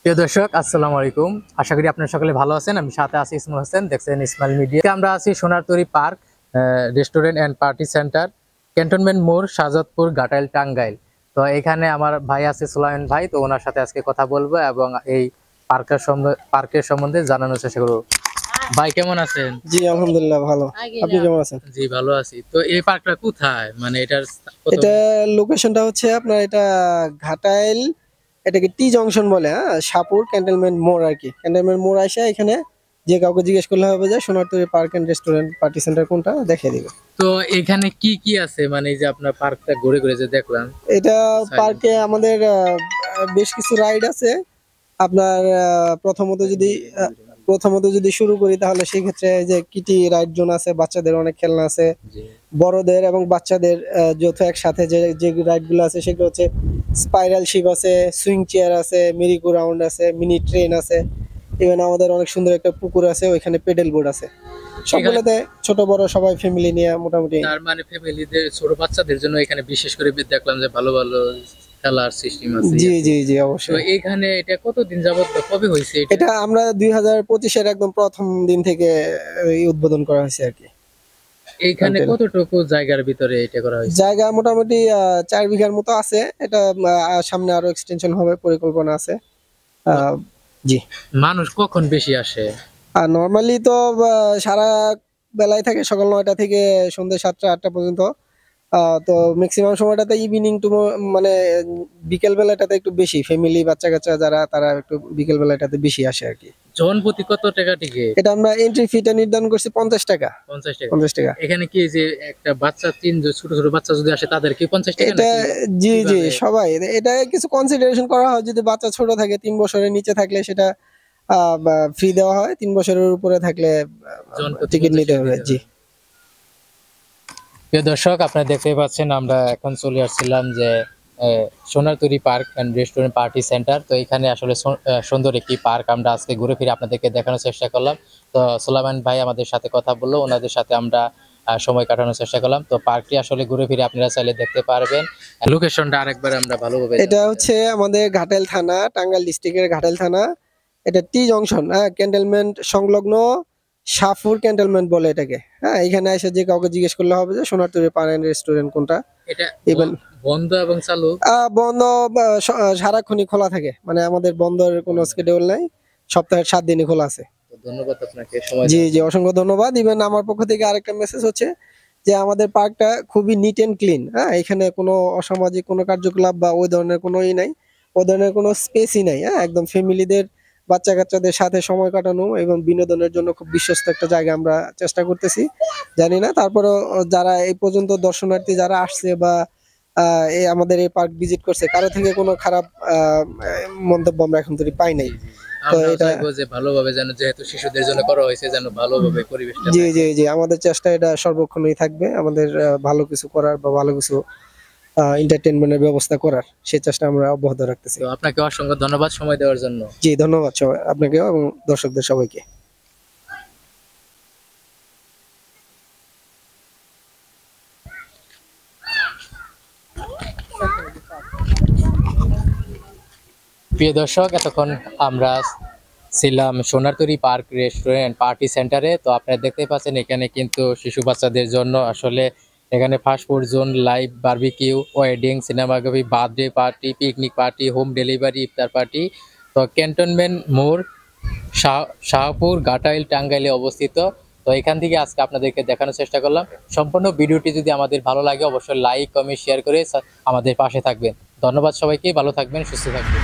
প্রিয় দর্শক, আসসালামু আলাইকুম। আশা করি আপনারা সকলে ভালো আছেন। আমি সাথে আছি ইসমাইল হোসেন, দেখছেন ইসমাইল মিডিয়া। আমরা আছি Sonartori park restaurant and party centre, cantonment মোড়, শাহজাদপুর, ঘাটাইল, টাঙ্গাইল। তো এখানে আমার ভাই আছে সুলাইমান ভাই, তো ওনার সাথে আজকে কথা বলবো এবং এই পার্কের সম্বন্ধে জানানোর চেষ্টা করবো। ভাই কেমন আছেন? জি আলহামদুলিল্লাহ ভালো। আপনি কেমন আছেন? জি ভালো আছি। তো এই পার্কটা কোথায়, মানে এটা লোকেশনটা হচ্ছে আপনার এটা ঘাটাইল, এটাকে টি জংশন বলে, শাহপুর ক্যান্টনমেন্ট মোড় আর কি। ক্যান্টনমেন্ট মোড় আসে এখানে যে কাউকে জিজ্ঞেস করলে হবে যে Sonartori park and restaurant party center কোনটা দেখিয়ে দিবে। তো এখানে কি কি আছে, মানে এই যে আপনার পার্কটা ঘুরে ঘুরে যে দেখলাম, এটা পার্কে আমাদের বেশ কিছু রাইড আছে। আপনার প্রথমত যদি শুরু করি তাহলে সেই ক্ষেত্রে যে কিটি রাইড জোন আছে, বাচ্চাদের অনেক খেলনা আছে, বড়দের এবং বাচ্চাদের যৌথ একসাথে যে যে রাইড গুলো আছে সেগুলো হচ্ছে স্পাইরাল শিপ আছে, সুইং চেয়ার আছে, মেরিগো রাউন্ড আছে, মিনি ট্রেন আছে, ইভেন আমাদের অনেক সুন্দর একটা পুকুর আছে, ওইখানে পেডেল বোর্ড আছে। সবগুলোতে ছোট বড় সবাই ফ্যামিলি নিয়ে মোটামুটি। তার মানে ফ্যামিলিদের, ছোট বাচ্চাদের জন্য এখানে বিশেষ করে দেখলাম যে ভালো ভালো খেলার সিস্টেম আছে। জি জি জি তো অবশ্যই। এখানে এটা কতদিন যাবত বা কবে হয়েছে এটা আমরা 2025-এর একদম প্রথম দিন থেকে উদ্বোধন করা হয়েছে আর কি। এইখানে কতটুকু জায়গার ভিতরে এটা করা হয়েছে? জায়গা মোটামুটি 4 বিঘার মতো আছে। এটা সামনে আরো এক্সটেনশন হবে পরিকল্পনা আছে। জি। মানুষ কখন বেশি আসে? আর নরমালি তো সারা বেলায় থাকে, সকাল 9টা থেকে সন্ধ্যা 7টা 8টা পর্যন্ত। তো ম্যাক্সিমাম সময়টাতে ইভিনিং টু মানে বিকেল বেলাটাতে একটু বেশি ফ্যামিলি বাচ্চা কাচ্চা যারা তারা একটু বিকেল বেলাটাতে বেশি আসে আর কি। জন প্রতি কত টাকা টিকিট? এটা আমরা এন্ট্রি ফিটা নির্ধারণ করছি 50 টাকা। 50 টাকা। এখানে কি যে একটা বাচ্চা, ছোট ছোট বাচ্চা যদি আসে তাদের কি 50 টাকা? এটা জি জি সবাই এটা কিছু কনসিডারেশন করা হয়। যদি বাচ্চা ছোট থাকে 3 বছরের নিচে থাকলে সেটা ফ্রি দেওয়া হয়, 3 বছরের উপরে থাকলে টিকিট নিতে হবে। জি। প্রিয় দর্শক, আপনারা দেখতেই পাচ্ছেন আমরা এখন চলে আসছিলাম যে Sonartori park and restaurant party center. তো এখানে আসলে সুন্দর একটি পার্ক আমরা আজকে ঘুরে ফিরে আপনাদেরকে দেখানোর চেষ্টা করলাম। তো সুলাইমান ভাই আমাদের সাথে কথা বললো, ওনাদের সাথে আমরা সময় কাটানোর চেষ্টা করলাম। তো পার্কটি আসলে ঘুরে ফিরে আপনারা চাইলে দেখতে পারবেন। লোকেশনটা আরেকবার আমরা ভালোভাবে, এটা হচ্ছে আমাদের ঘাটাইল থানা, টাঙ্গাইল ডিস্ট্রিক্টের ঘাটাইল থানা। এটা টি জংশন, ক্যান্টনমেন্ট সংলগ্ন শাহপুর ক্যান্টনমেন্ট বলে এটাকে। এখানে এসে যে কাউকে জিজ্ঞেস করলে হবে যে সোনারতরী পার্ক এন্ড রেস্টুরেন্ট কোনটা। এটা ইভেন বন্ধ এবং চালু? বন্ধ সারাক্ষণই খোলা থাকে, মানে আমাদের বন্ধের কোনো শিডিউল নাই, সপ্তাহের 7 দিনই খোলা আছে। ধন্যবাদ আপনাকে সময়। জি জি অসংখ্য ধন্যবাদ। ইভেন আমার পক্ষ থেকে আরেকটা মেসেজ হচ্ছে যে আমাদের পার্কটা খুবই নিট এন্ড ক্লিন। এখানে কোনো অসামাজিক কোনো কার্যকলাপ বা ওই ধরনের কোনোই নাই, ওই ধরনের কোনো স্পেসই নাই। একদম ফ্যামিলিদের বাচ্চা কাচ্চাদের সাথে সময় কাটানো এবং বিনোদনের জন্য খুব বিশ্বস্ত একটা জায়গা আমরা চেষ্টা করতেছি। জানি না তারপরে যারা এই পর্যন্ত দর্শনার্থী যারা আসছে বা আমাদের এই পার্ক ভিজিট করছে কারো থেকে কোনো খারাপ মন্তব্য আমরা এখন তৈরি পাই নাই। তো এটা ভালোভাবে যেন, যেহেতু শিশুদের জন্য করা হয়েছে, যেন ভালোভাবে পরিবেশটা। জি জি জি আমাদের চেষ্টা এটা সর্বক্ষণই থাকবে, আমাদের ভালো কিছু করার বা ভালো কিছু এন্টারটেইনমেন্টের ব্যবস্থা করার সেই চেষ্টা আমরা অব্যাহত রাখতেছি। তো আপনাকে অসংখ্য ধন্যবাদ সময় দেওয়ার জন্য। জি ধন্যবাদ সবাই আপনাকে এবং দর্শকদের সবাইকে। প্রিয় দর্শক, এতক্ষণ আমরা ছিলাম সোনারতরী পার্ক রেস্টুরেন্ট পার্টি সেন্টারে। তো আপনারা দেখতে পাচ্ছেন এখানে কিন্তু শিশু বাচ্চাদের জন্য আসলে এখানে fast food zone, live barbecue, wedding, cinematography, birthday party, picnic party, home delivery, ইফতার পার্টি। তো ক্যান্টনমেন্ট মোড়, শাহপুর, ঘাটাইল, টাঙ্গাইলে অবস্থিত। তো এখান থেকে আজকে আপনাদেরকে দেখানোর চেষ্টা করলাম। সম্পূর্ণ ভিডিওটি যদি আমাদের ভালো লাগে অবশ্যই লাইক, কমেন্ট, শেয়ার করে আমাদের পাশে থাকবেন। ধন্যবাদ সবাইকে, ভালো থাকবেন, সুস্থ থাকবেন।